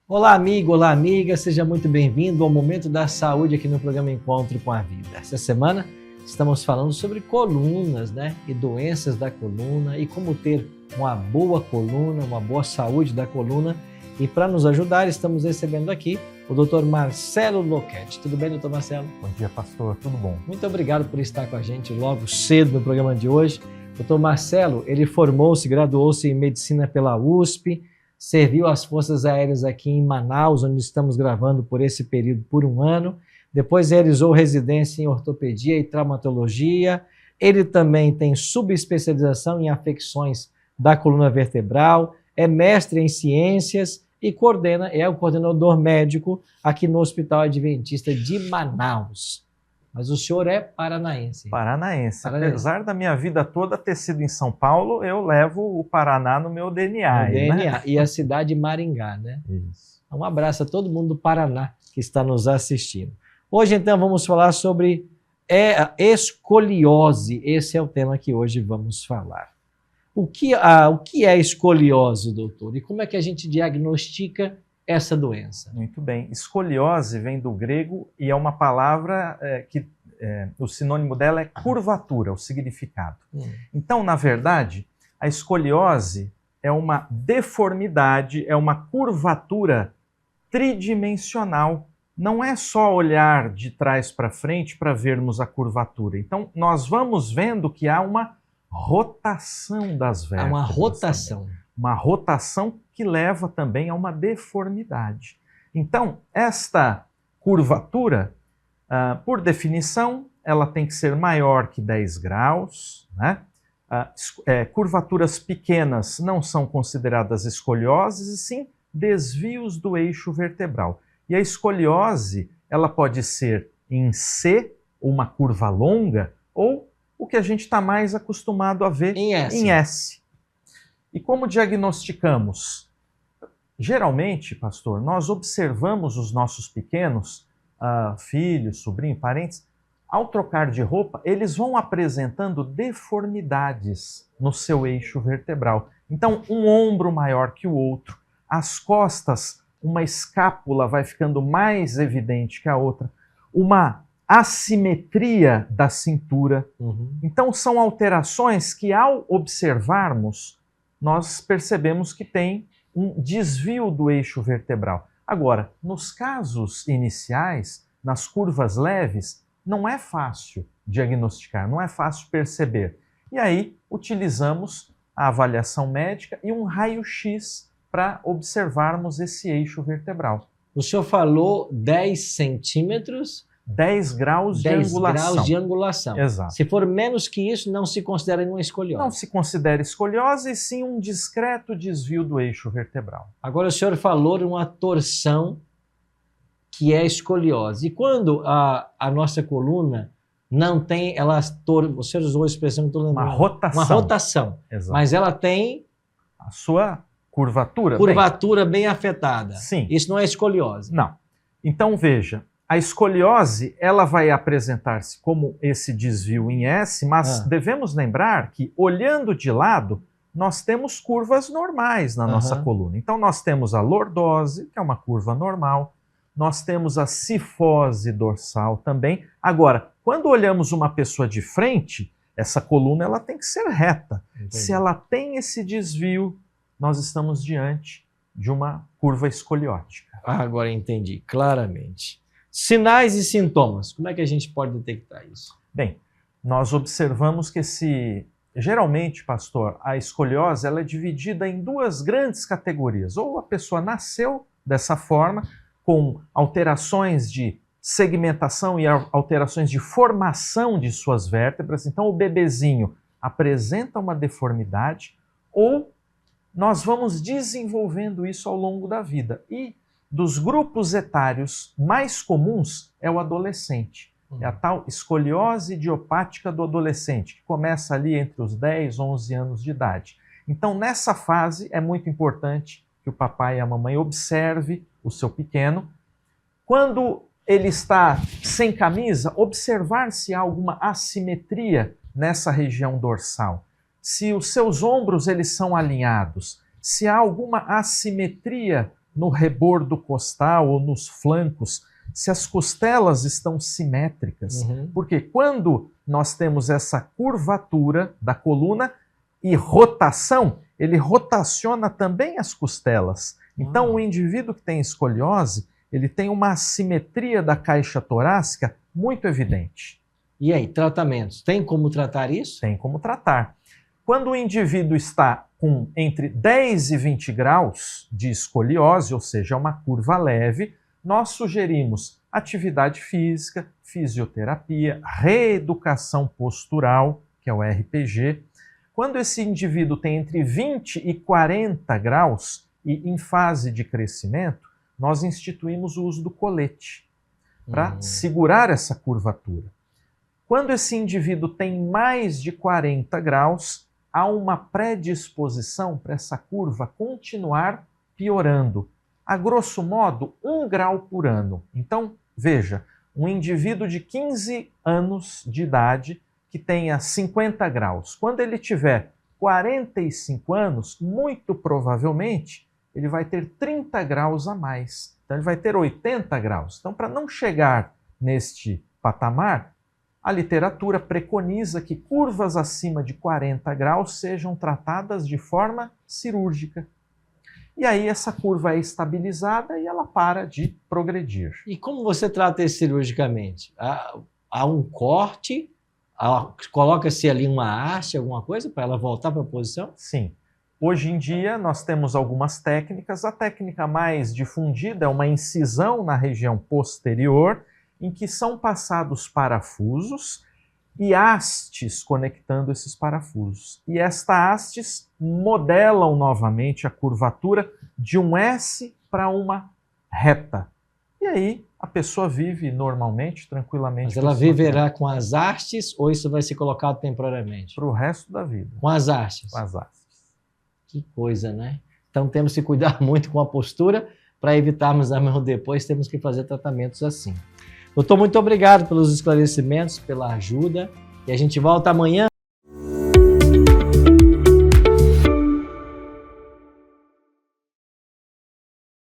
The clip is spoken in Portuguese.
Olá, amigo, olá, amiga, seja muito bem-vindo ao Momento da Saúde aqui no programa Encontro com a Vida. Essa semana estamos falando sobre colunas, e doenças da coluna e como ter uma boa coluna, uma boa saúde da coluna. E para nos ajudar, estamos recebendo aqui o Dr. Marcelo Locchetti. Tudo bem, doutor Marcelo? Bom dia, pastor. Tudo bom? Muito obrigado por estar com a gente logo cedo no programa de hoje. Dr. Marcelo, ele formou-se, graduou-se em Medicina pela USP, serviu às Forças Aéreas aqui em Manaus, onde estamos gravando por esse período por um ano. Depois realizou residência em ortopedia e traumatologia. Ele também tem subespecialização em afecções da coluna vertebral, é mestre em ciências e é o coordenador médico aqui no Hospital Adventista de Manaus. Mas o senhor é paranaense. Paranaense. Apesar da minha vida toda ter sido em São Paulo, eu levo o Paraná no meu DNA. No DNA. E a cidade de Maringá, né? Isso. Um abraço a todo mundo do Paraná que está nos assistindo. Hoje, então, vamos falar sobre a escoliose. Esse é o tema que hoje vamos falar. O que é escoliose, doutor? E como é que a gente diagnostica essa doença? Muito bem. Escoliose vem do grego e é uma palavra que o sinônimo dela é curvatura, o significado. Então, na verdade, a escoliose é uma deformidade, é uma curvatura tridimensional. Não é só olhar de trás para frente para vermos a curvatura. Então, nós vamos vendo que há uma rotação das vértebras. Há uma rotação. Também. Uma rotação que leva também a uma deformidade. Então, esta curvatura, por definição, ela tem que ser maior que 10 graus, né? Curvaturas pequenas não são consideradas escolioses, e sim desvios do eixo vertebral. E a escoliose, ela pode ser em C, uma curva longa, ou o que a gente está mais acostumado a ver em S. E como diagnosticamos? Geralmente, pastor, nós observamos os nossos pequenos, filhos, sobrinhos, parentes, ao trocar de roupa, eles vão apresentando deformidades no seu eixo vertebral. Então, um ombro maior que o outro, as costas, uma escápula vai ficando mais evidente que a outra, uma assimetria da cintura. Então, são alterações que, ao observarmos, nós percebemos que tem um desvio do eixo vertebral. Agora, nos casos iniciais, nas curvas leves, não é fácil diagnosticar, não é fácil perceber. E aí, utilizamos a avaliação médica e um raio-x para observarmos esse eixo vertebral. O senhor falou 10 centímetros... 10 graus de angulação. 10 graus de angulação. Exato. Se for menos que isso, não se considera uma escoliose. Não se considera escoliose, e sim um discreto desvio do eixo vertebral. Agora, o senhor falou de uma torção que é escoliose. E quando a nossa coluna não tem, você usou a expressão que eu estou lembrando. Uma rotação. Uma rotação. Exato. Mas ela tem... a sua curvatura. Curvatura bem afetada. Sim. Isso não é escoliose. Não. Então, veja, a escoliose, ela vai apresentar-se como esse desvio em S, mas devemos lembrar que, olhando de lado, nós temos curvas normais na nossa coluna. Então, nós temos a lordose, que é uma curva normal, nós temos a cifose dorsal também. Agora, quando olhamos uma pessoa de frente, essa coluna ela tem que ser reta. Entendi. Se ela tem esse desvio, nós estamos diante de uma curva escoliótica. Agora entendi, claramente. Sinais e sintomas, como é que a gente pode detectar isso? Bem, nós observamos que geralmente, pastor, a escoliose ela é dividida em duas grandes categorias. Ou a pessoa nasceu dessa forma, com alterações de segmentação e alterações de formação de suas vértebras. Então, o bebezinho apresenta uma deformidade, ou nós vamos desenvolvendo isso ao longo da vida. E dos grupos etários mais comuns é o adolescente. É a tal escoliose idiopática do adolescente, que começa ali entre os 10 e 11 anos de idade. Então, nessa fase, é muito importante que o papai e a mamãe observe o seu pequeno. Quando ele está sem camisa, observar se há alguma assimetria nessa região dorsal. Se os seus ombros eles são alinhados, se há alguma assimetria no rebordo costal ou nos flancos, se as costelas estão simétricas. Porque quando nós temos essa curvatura da coluna e rotação, ele rotaciona também as costelas. Então, o indivíduo que tem escoliose, ele tem uma assimetria da caixa torácica muito evidente. E aí, tratamentos? Tem como tratar isso? Tem como tratar. Quando o indivíduo está com entre 10 e 20 graus de escoliose, ou seja, uma curva leve, nós sugerimos atividade física, fisioterapia, reeducação postural, que é o RPG. Quando esse indivíduo tem entre 20 e 40 graus e em fase de crescimento, nós instituímos o uso do colete para segurar essa curvatura. Quando esse indivíduo tem mais de 40 graus, há uma predisposição para essa curva continuar piorando. A grosso modo, 1 grau por ano. Então, veja, um indivíduo de 15 anos de idade que tenha 50 graus, quando ele tiver 45 anos, muito provavelmente, ele vai ter 30 graus a mais. Então, ele vai ter 80 graus. Então, para não chegar neste patamar, a literatura preconiza que curvas acima de 40 graus sejam tratadas de forma cirúrgica. E aí essa curva é estabilizada e ela para de progredir. E como você trata isso cirurgicamente? Há um corte? Coloca-se ali uma haste, alguma coisa, para ela voltar para a posição? Sim. Hoje em dia nós temos algumas técnicas. A técnica mais difundida é uma incisão na região posterior, em que são passados parafusos e hastes conectando esses parafusos. E estas hastes modelam novamente a curvatura de um S para uma reta. E aí a pessoa vive normalmente, tranquilamente. Mas ela viverá com as hastes ou isso vai ser colocado temporariamente? Para o resto da vida. Com as hastes? Com as hastes. Que coisa, né? Então temos que cuidar muito com a postura para evitarmos amanhã ou depois temos que fazer tratamentos assim. Doutor, muito obrigado pelos esclarecimentos, pela ajuda e a gente volta amanhã.